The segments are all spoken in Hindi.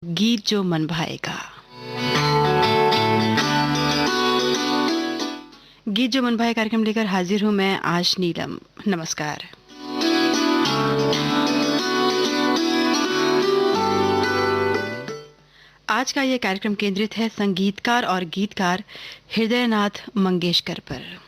गीत जो मन भाएगा। गीत जो मन भाए कार्यक्रम लेकर हाजिर हूं मैं आज नीलम। नमस्कार। आज का ये कार्यक्रम केंद्रित है संगीतकार और गीतकार हृदयनाथ मंगेशकर पर।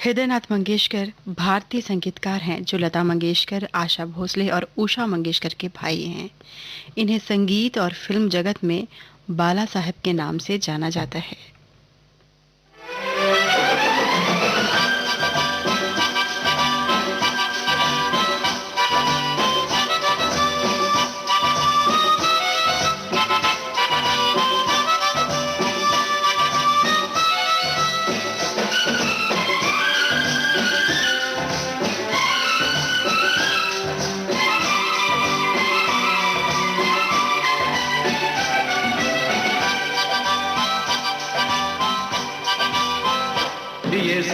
हृदयनाथ मंगेशकर भारतीय संगीतकार हैं जो लता मंगेशकर, आशा भोसले और उषा मंगेशकर के भाई हैं। इन्हें संगीत और फिल्म जगत में बाला साहब के नाम से जाना जाता है।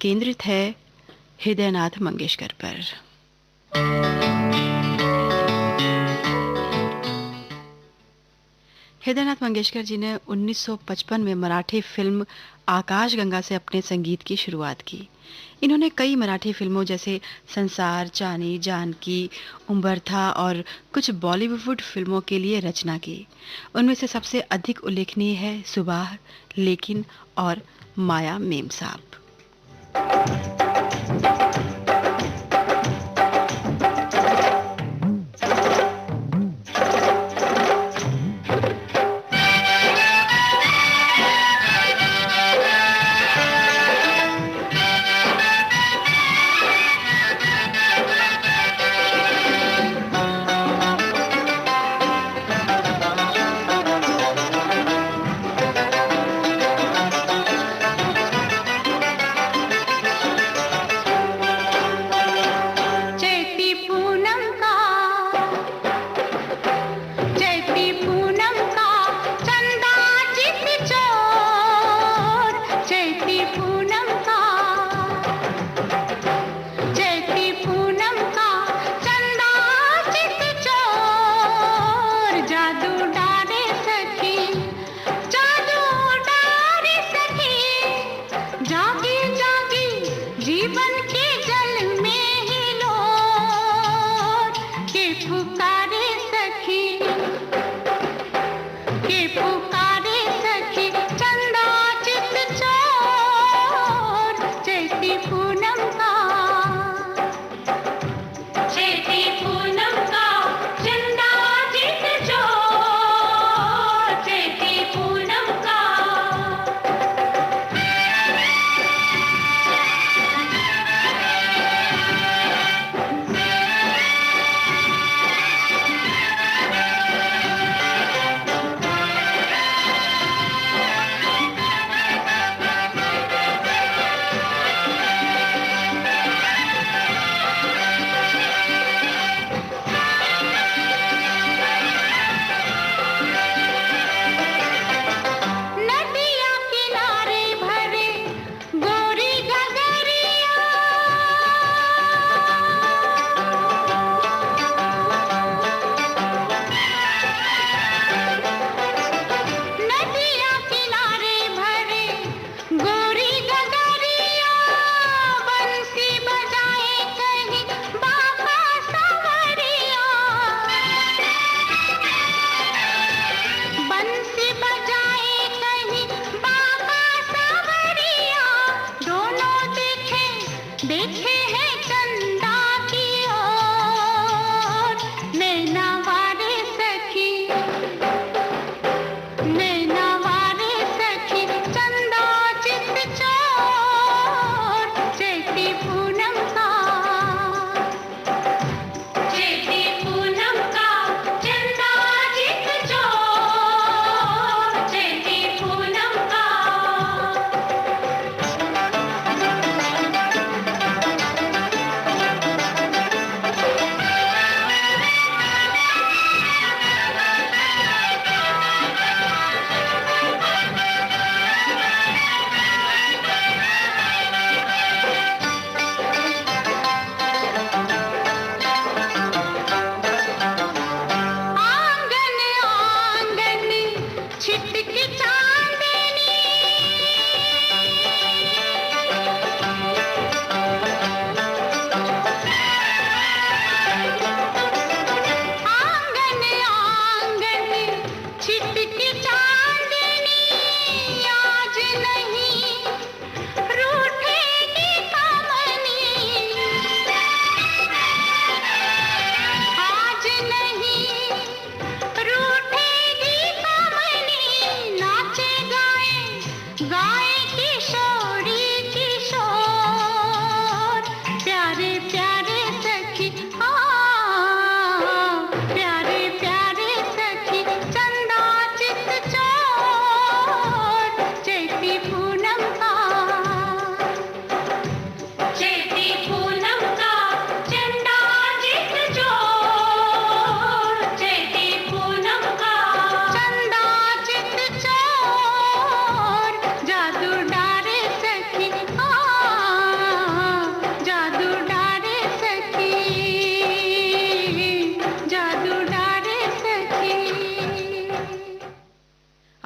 केंद्रित है हृदयनाथ मंगेशकर पर। हृदयनाथ मंगेशकर जी ने 1955 में मराठी फिल्म आकाशगंगा से अपने संगीत की शुरुआत की। इन्होंने कई मराठी फिल्मों जैसे संसार, चानी, जानकी, उम्बरथा और कुछ बॉलीवुड फिल्मों के लिए रचना की। उनमें से सबसे अधिक उल्लेखनीय है सुबह, लेकिन और माया मेमसाब।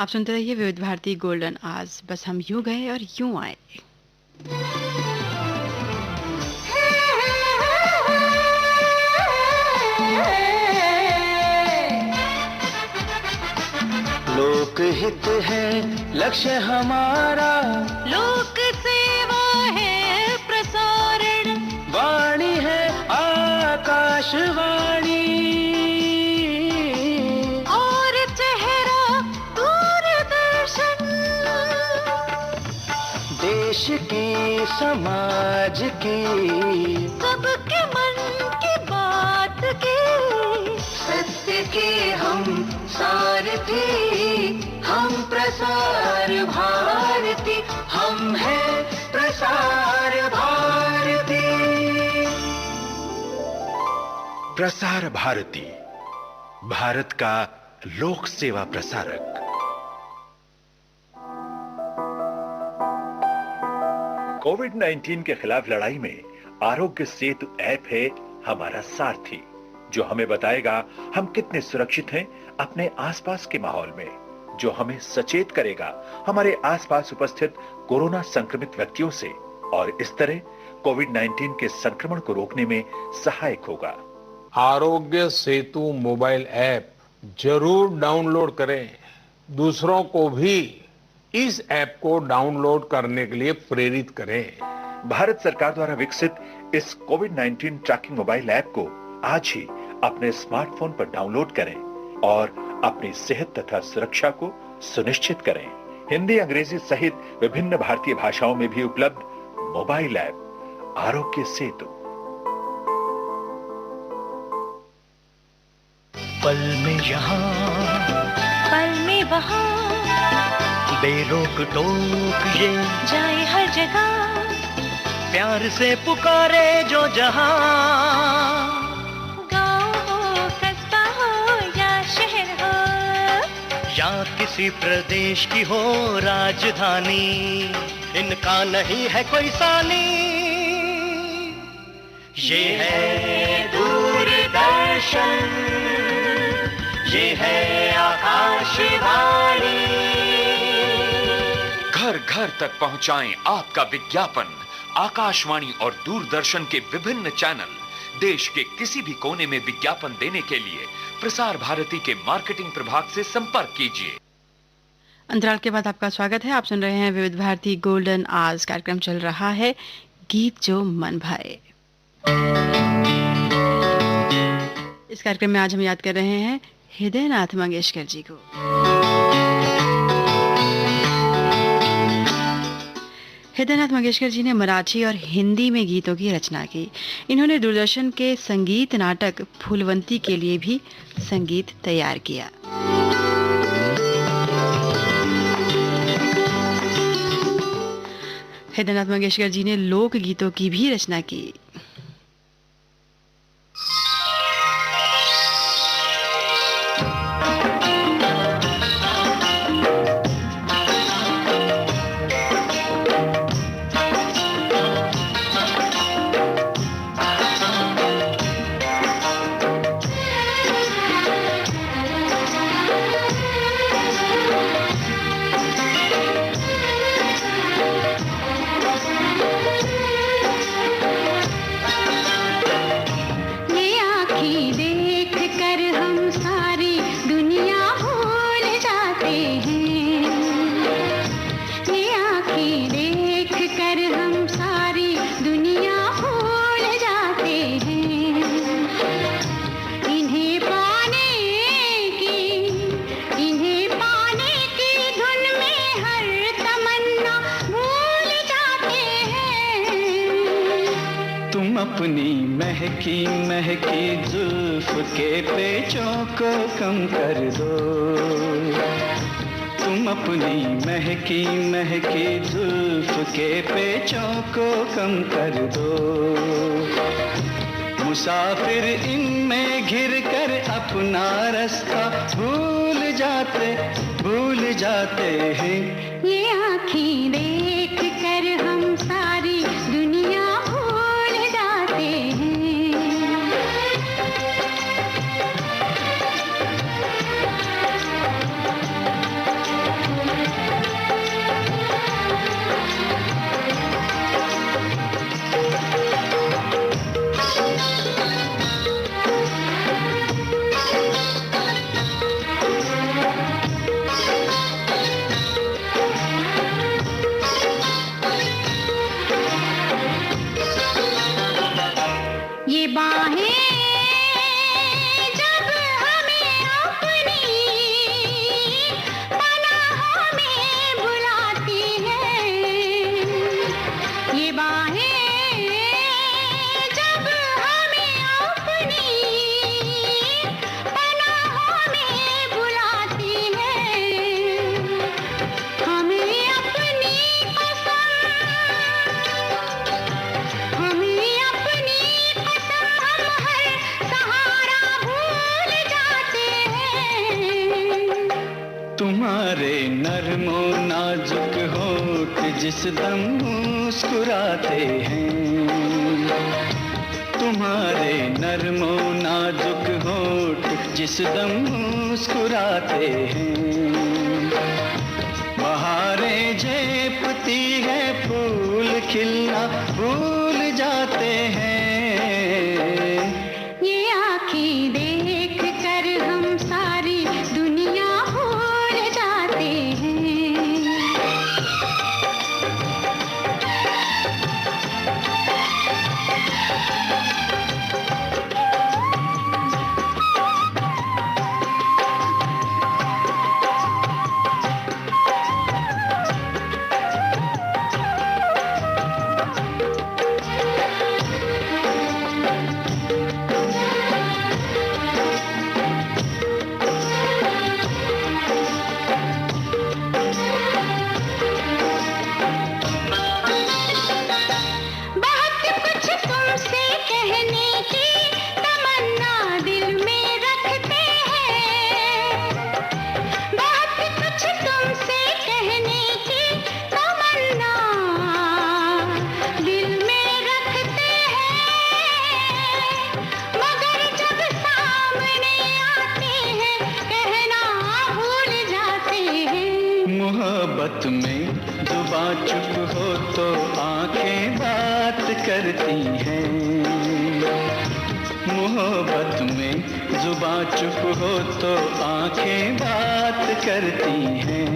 आप सुनते रहिए विविध भारती गोल्डन आज, बस हम यूं गए और यूं आए। लोकहित है लक्ष्य हमारा, लोक सेवा है प्रसारण, वाणी है आकाशवाणी, और चेहरा दूरदर्शन, देश की समाज की सबके मन की बात की, सत्य के हम सारथी, हम प्रसार भारती, हम हैं प्रसार भारती। प्रसार भारती, भारत का लोक सेवा प्रसारक। कोविड-19 के खिलाफ लड़ाई में आरोग्य सेतु ऐप है हमारा सारथी, जो हमें बताएगा हम कितने सुरक्षित हैं अपने आसपास के माहौल में, जो हमें सचेत करेगा हमारे आसपास उपस्थित कोरोना संक्रमित व्यक्तियों से, और इस तरह कोविड-19 के संक्रमण को रोकने में सहायक होगा। आरोग्य सेतु मोबाइल ऐप जरूर डाउनलोड करें। दूसरों को भी इस ऐप को डाउनलोड करने के लिए प्रेरित करें। भारत सरकार द्वारा विकसित इस कोविड-19 ट्रैकिंग मोबाइल ऐप को आज ही अपने स्मार्टफोन पर डाउनलोड करें और अपनी सेहत तथा सुरक्षा को सुनिश्चित करें। हिंदी, अंग्रेजी सहित विभिन्न भारतीय भाषाओं में भी उपलब्ध मोबाइल ऐप आरोग्य सेतु। पल में यहाँ, पल में वहाँ, बेरोक टोक ये जाए हर जगह, प्यार से पुकारे जो जहाँ, गाँव हो कस्बा हो या शहर हो, या किसी प्रदेश की हो राजधानी, इनका नहीं है कोई सानी। ये है दूरदर्शन, ये है आकाशवाणी। घर घर तक पहुंचाएं आपका विज्ञापन। आकाशवाणी और दूरदर्शन के विभिन्न चैनल, देश के किसी भी कोने में विज्ञापन देने के लिए प्रसार भारती के मार्केटिंग प्रभाग से संपर्क कीजिए। अंतराल के बाद आपका स्वागत है। आप सुन रहे हैं विविध भारती गोल्डन आज। कार्यक्रम चल रहा है गीत जो मन भाए। इस कार्यक्रम में आज हम याद कर रहे हैं हृदयनाथ मंगेशकर जी को। हृदयनाथ मंगेशकर जी ने मराठी और हिंदी में गीतों की रचना की। इन्होंने दूरदर्शन के संगीत नाटक फूलवंती के लिए भी संगीत तैयार किया। हृदयनाथ मंगेशकर जी ने लोक गीतों की भी रचना की। अपनी महकी महकी जुल्फ के पेचों को कम कर दो। तुम अपनी महकी महकी जुल्फ के पेचों को कम कर दो। मुसाफिर इनमें घिर कर अपना रास्ता भूल जाते हैं। ये आँखें देख कर हम सारी दुनिया भूल जाते हैं। तुम्हारे नरमो नाजुक होठ जिस दम मुस्कुराते हैं, तुम्हारे नरमो नाजुक होठ जिस दम मुस्कुराते हैं। बहारें झेपती है फूल खिलना भूल जाते हैं। ये आँखें देख कर हम सारी दुनिया भूल जाते हैं। मोहब्बत में जुबां चुप हो तो आंखें बात करती हैं। मोहब्बत में जुबां चुप हो तो आंखें बात करती हैं।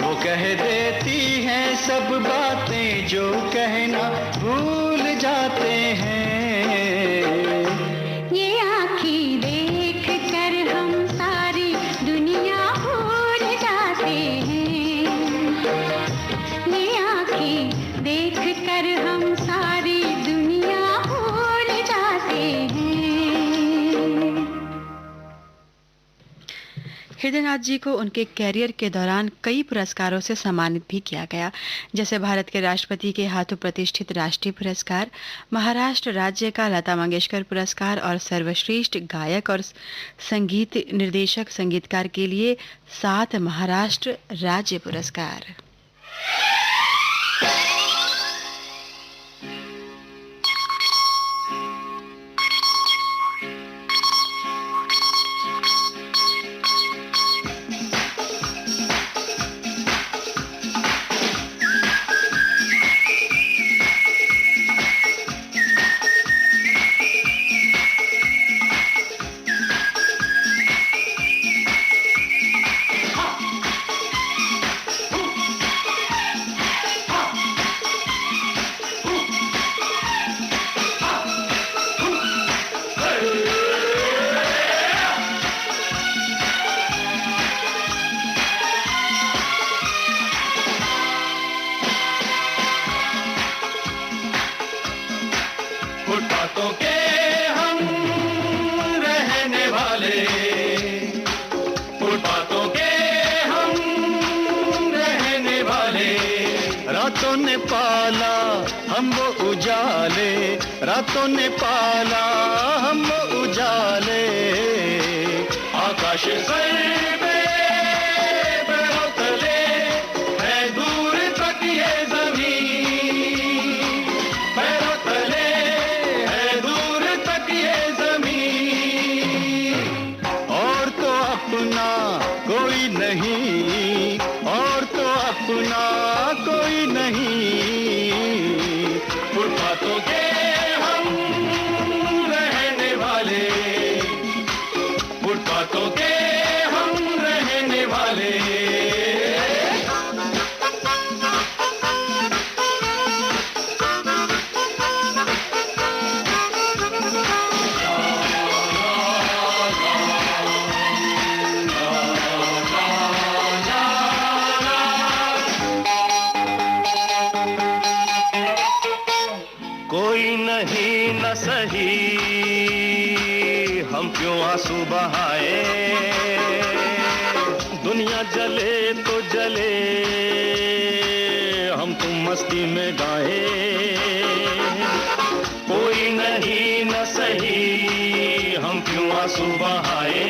वो कह देती हैं सब बातें जो कहना भूल जाते हैं। ये आँखें देख कर हम सारी दुनिया भूल जाते हैं। ये आँखें देख कर हम सारी दुनिया भूल जाते हैं। हृदयनाथ जी को उनके कैरियर के दौरान कई पुरस्कारों से सम्मानित भी किया गया, जैसे भारत के राष्ट्रपति के हाथों प्रतिष्ठित राष्ट्रीय पुरस्कार, महाराष्ट्र राज्य का लता मंगेशकर पुरस्कार और सर्वश्रेष्ठ गायक और संगीत निर्देशक संगीतकार के लिए 7 महाराष्ट्र राज्य पुरस्कार। फुटपाथों के हम रहने वाले, फुटपाथों के हम रहने वाले। रातों ने पाला हम वो उजाले, रातों ने पाला हम वो उजाले। आकाश सर पे पैरों तले है दूर तक ये ज़मीन, पैरों तले है दूर तक ये ज़मीन। और तो अपना कोई नहीं, और तो अपना कोई नहीं। फुटपाथों के हम रहने वाले, फुटपाथों के हम रहने वाले। कोई नहीं न सही हम क्यों आंसू बहाए, दुनिया जले तो जले हम तुम मस्ती में गाए। कोई नहीं न सही हम क्यों आंसू बहाए,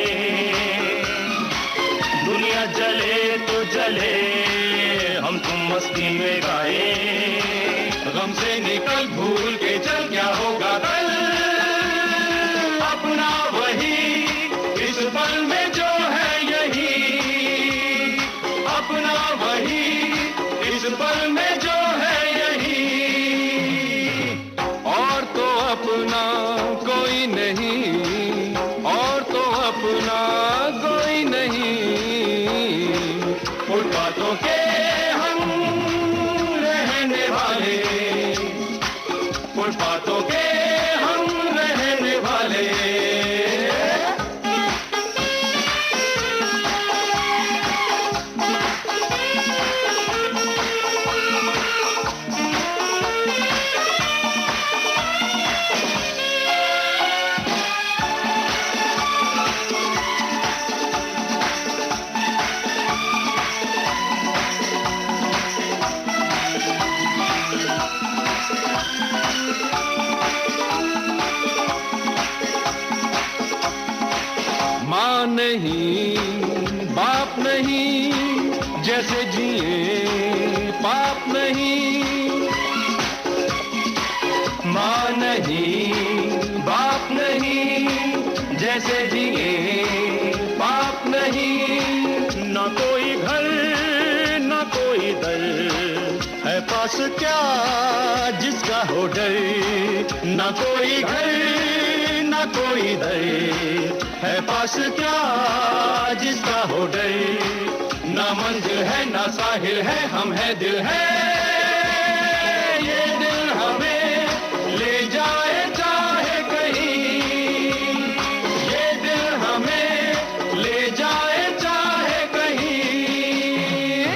न जले तो जले, हम तुम मस्ती में गाए, गम से निकल भूल के चल, क्या होगा कल, अपना वही इस पल में जो है यही, अपना वही इस पल में जो है यही, और तो अपना कोई नहीं, और तो अपना कोई नहीं, फुटपाथों के हम रहने वाले, फुटपाथों के हम रहने वाले। माँ नहीं, बाप नहीं, जैसे जिए पाप नहीं, माँ नहीं, बाप नहीं, जैसे जिए पाप नहीं, न कोई घर न कोई दर, है पास क्या जिसका हो डर, न कोई घर न कोई दर, है पास क्या जिसका हो डर, ना मंजिल है ना साहिल है, हम है दिल है, ये दिल हमें ले जाए चाहे कहीं, ये दिल हमें ले जाए चाहे कहीं,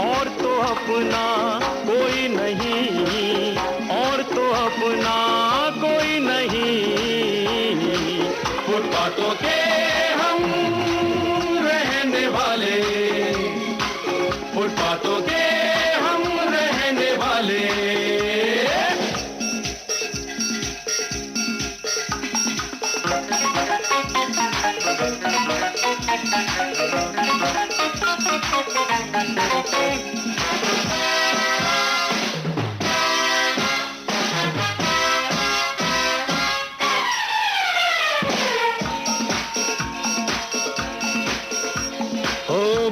और तो अपना कोई नहीं, और तो अपना कोई नहीं, फुटपाथों के हम रहने वाले, फुटपाथों के हम रहने वाले।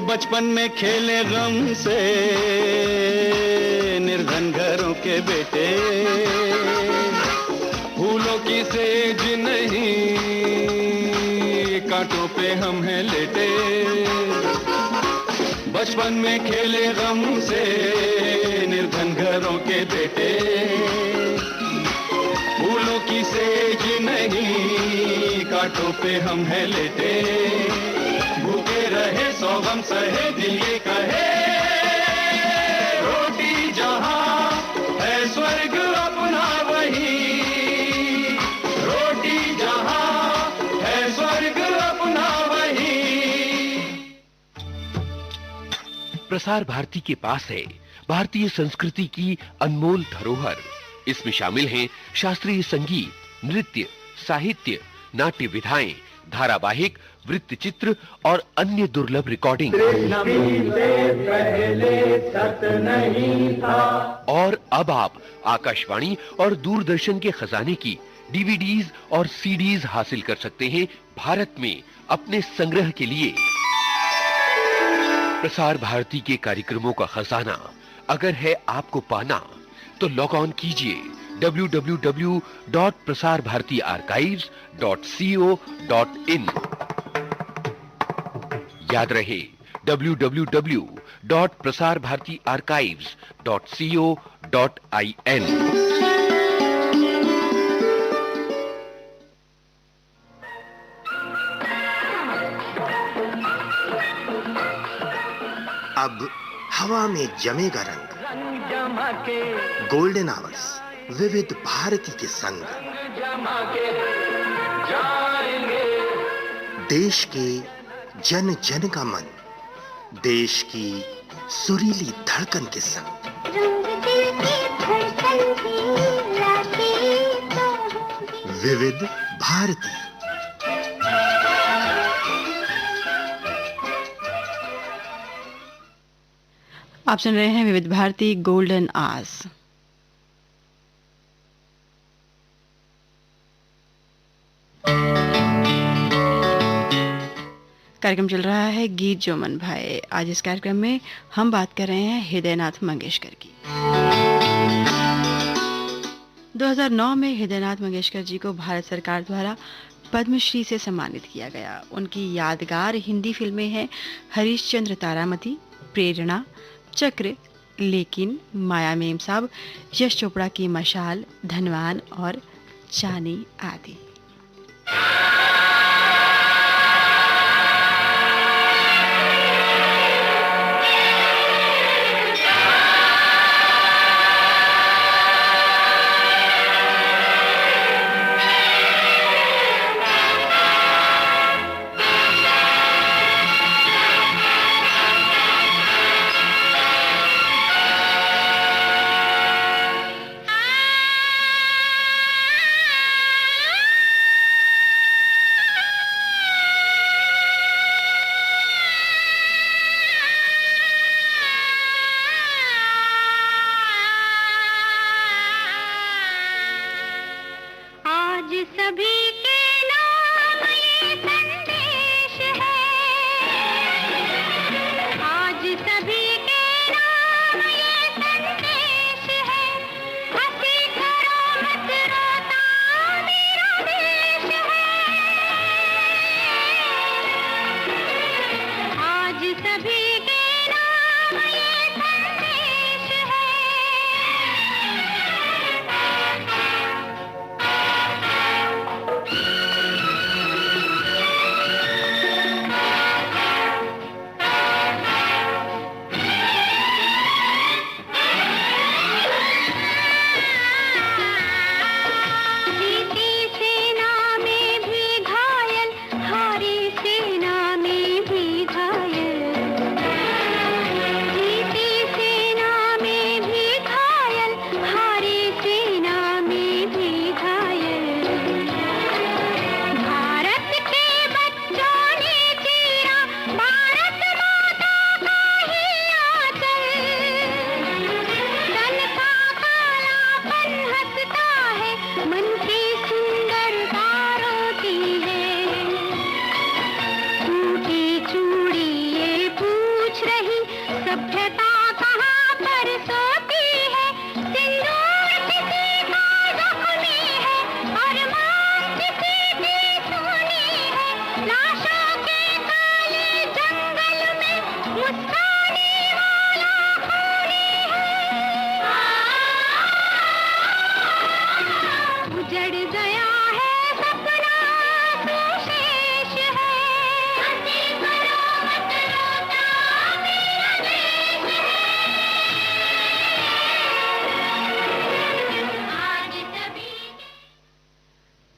बचपन में खेले गम से निर्धन घरों के बेटे, फूलों की सेज नहीं कांटों पे हम हैं लेटे, बचपन में खेले गम से निर्धन घरों के बेटे, फूलों की सेज नहीं कांटों पे हम हैं लेटे, भूखे रहे सौ गम सहे दिल ये कहे, रोटी जहां है स्वर्ग अपना वही, रोटी जहां है स्वर्ग अपना वही। प्रसार भारती के पास है भारतीय संस्कृति की अनमोल धरोहर। इसमें शामिल हैं शास्त्रीय संगीत, नृत्य, साहित्य, नाट्य विधाएं, धारावाहिक, वृत्त चित्र और अन्य दुर्लभ रिकॉर्डिंग। और अब आप आकाशवाणी और दूरदर्शन के खजाने की डीवीडीज और सीडीज हासिल कर सकते हैं भारत में अपने संग्रह के लिए। प्रसार भारती के कार्यक्रमों का खजाना अगर है आपको पाना, तो लॉग ऑन कीजिए www.prasarbhartiarchives.co.in। याद रहे www.prasarbhartiarchives.co.in। अब हवा में जमेगा रंग, गोल्डन आवर्स विविध भारती के संग, देश के जन जन का मन, देश की सुरीली धड़कन के संग। विविध भारती। आप सुन रहे हैं विविध भारती गोल्डन आवर्स। कार्यक्रम चल रहा है गीत जो मन भाए। आज इस कार्यक्रम में हम बात कर रहे हैं हृदयनाथ मंगेशकर की। 2009 में हृदयनाथ मंगेशकर जी को भारत सरकार द्वारा पद्मश्री से सम्मानित किया गया। उनकी यादगार हिंदी फिल्में हैं हरिश्चंद्र तारामती, प्रेरणा, चक्र, लेकिन, माया मेम साहब, यश चोपड़ा की मशाल, धनवान और चानी आदि।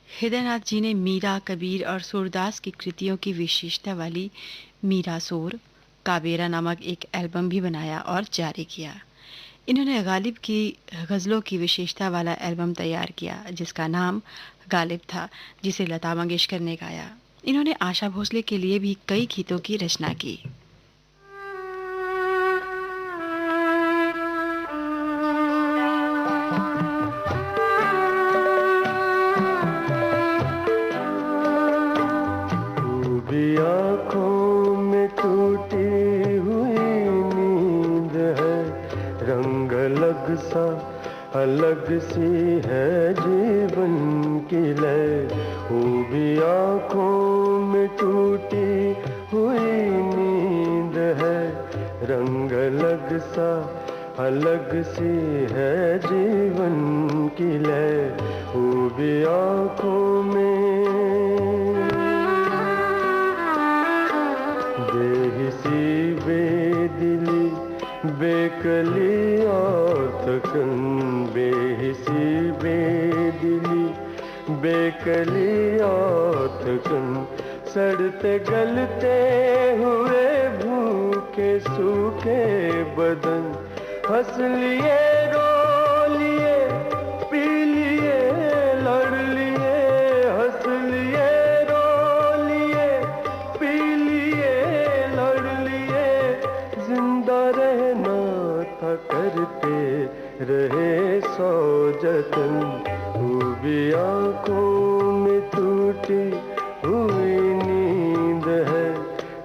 हृदयनाथ जी ने मीरा, कबीर और सूरदास की कृतियों की विशेषता वाली मीरा शोर, काबेरा नामक एक एल्बम भी बनाया और जारी किया। इन्होंने गालिब की गज़लों की विशेषता वाला एल्बम तैयार किया जिसका नाम गालिब था, जिसे लता मंगेशकर ने गाया। इन्होंने आशा भोसले के लिए भी कई गीतों की रचना की। आँखों में टूटी हुई नींद है, रंग अलग सा अलग सी है जीवन की लय। वो भी आँखों में टूटी हुई नींद है, रंग अलग सा अलग सी है जीवन की लय। वो भी आँखों में बेहिसी बेदिली बेकली और थकन, बेहिसी बेदिली बेकली और थकन, सड़ते गलते हुए भूखे सूखे बदन, हंस लिए रो लिए पी लिए लड़ लिए, हंस लिए रो लिए पी लिए लड़ लिए, जिंदा रहना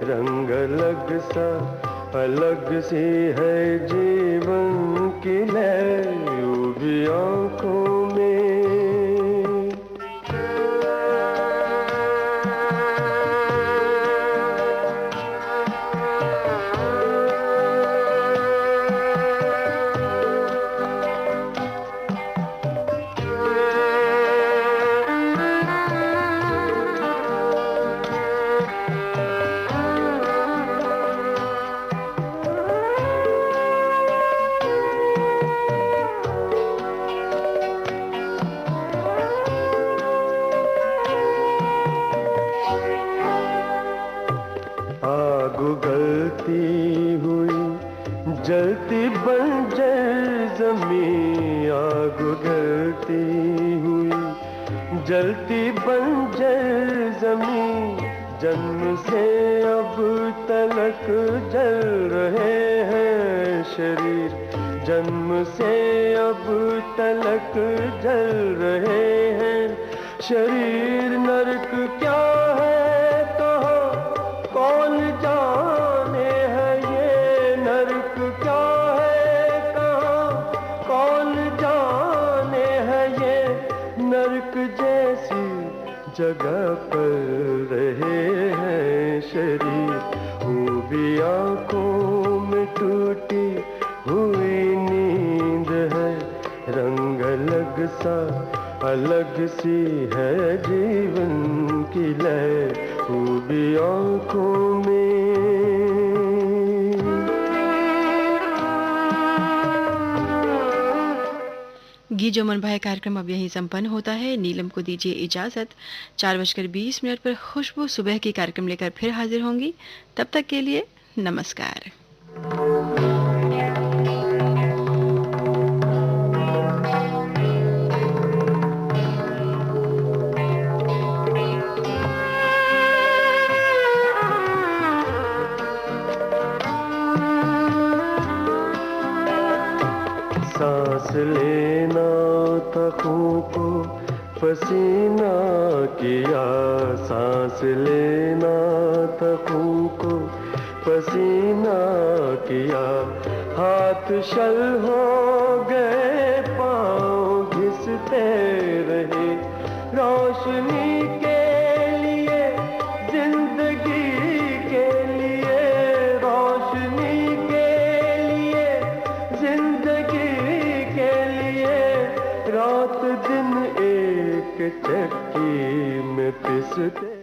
रंग अलग सा अलग सी है जीवन की लय यूं भी आंखों में। उगलती हुई जलती बंजर ज़मीं, आग उगलती हुई जलती बंजर ज़मीं, जन्म से अब तलक जल रहे हैं शरीर, जन्म से अब तलक जल रहे हैं शरीर। नरक क्या है कहाँ कौन जाने है, ये नरक क्या है कहाँ कौन जाने है, ये नरक जैसी जगह पर रहे हैं शरीर। वो भी आंखों में टूटी हुई नींद है, रंग अलग सा अलग सी है जीवन की लय, वो भी आंखों में। गीत जो मन भाए कार्यक्रम अब यहीं संपन्न होता है। नीलम को दीजिए इजाजत। 4:20 पर खुशबू सुबह की कार्यक्रम लेकर फिर हाजिर होंगी। तब तक के लिए नमस्कार। सांस लेना था खूं को पसीना किया, सांस लेना था खूं को पसीना किया, हाथ शल हो गए पाँव घिसते रहे, रोशनी के लिए जिंदगी के लिए, रोशनी के लिए जिंदगी के लिए, रात दिन एक चक्की में पिसते